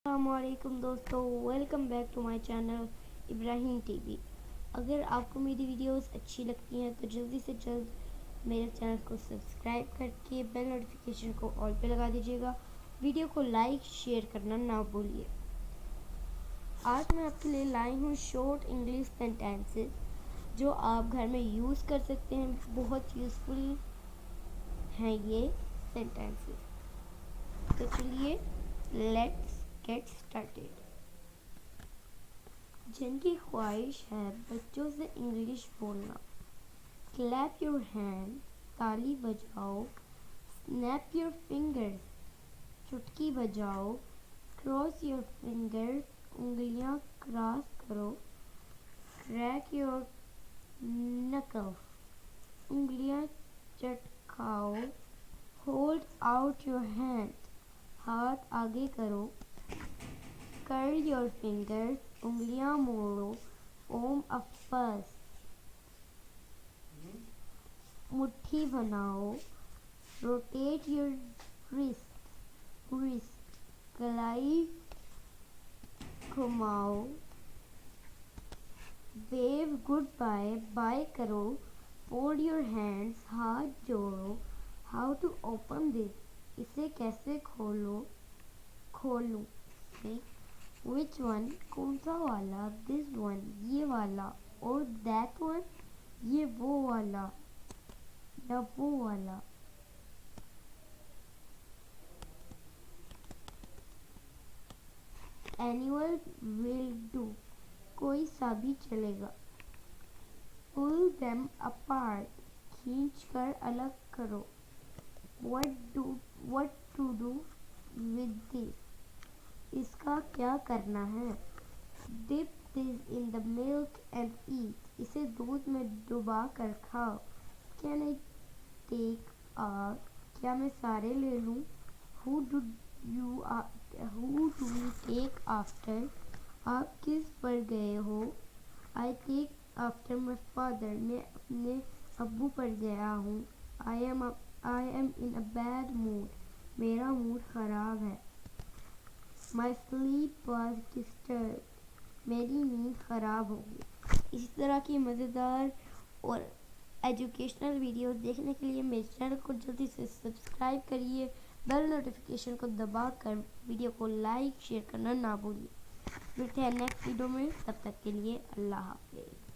अस्सलामुअलैकुम दोस्तों, welcome back to my channel Ibrahim TV. अगर आपको मेरी वीडियोस अच्छी लगती हैं तो जल्दी से जल्द मेरे चैनल को सब्सक्राइब करके बेल नोटिफिकेशन को ऑल पे लगा दीजिएगा। वीडियो को लाइक शेयर करना ना भूलिए। आज मैं आपके लिए लाई हूँ शॉर्ट इंग्लिश सेंटेंसेस जो आप घर में यूज़ कर सकते हैं। बहुत यूज़फुल हैं ये सेंटेंसेस। तो चलिए लेट्स गेट स्टार्टेड। जिनकी ख्वाहिश है बच्चों से इंग्लिश बोलना, क्लैप योर हैंड, ताली बजाओ, स्नैप योर फिंगर्स, चुटकी बजाओ, क्रॉस योर फिंगर्स, उंगलियां क्रॉस करो, क्रैक योर नकल्स, उंगलियां चटकाओ, होल्ड आउट योर हैंड, हाथ आगे करो, कर्ल योर फिंगर्स, उंगलियां मोड़ो, फॉर्म अ फर्स्ट, मुट्ठी बनाओ, रोटेट योर रिस्ट, कलाई घुमाओ, वेव गुड बाय, बाय करो, फोल्ड योर हैंड्स, हाथ जोड़ो, हाउ टू ओपन दिस, इसे कैसे खोलूं, विच वन, कौन सा वाला, दिस वन, ये वाला, और दैट वन, ये वो वाला या वो वाला। एनुअल विल डू, कोई सा भी चलेगा। पुल देम अपार्ट, खींच कर अलग करो। what to do with this, इसका क्या करना है। Dip this in the milk and eat, इसे दूध में डुबा कर खाओ। कैन आई टेक आ, क्या मैं सारे ले लूँ। Who do you take after, आप किस पर गए हो। I take after my father, मैं अपने अब्बू पर गया हूँ। I am in a bad mood, मेरा मूड ख़राब है। माई स्लीप वॉज डिस्टर्ब, मेरी नींद ख़राब हो गई। इसी तरह की मज़ेदार और एजुकेशनल वीडियोस देखने के लिए मेरे चैनल को जल्दी से सब्सक्राइब करिए। बेल नोटिफिकेशन को दबाकर वीडियो को लाइक शेयर करना ना भूलिए। मिलते हैं नेक्स्ट वीडियो में, तब तक के लिए अल्लाह हाफिज़।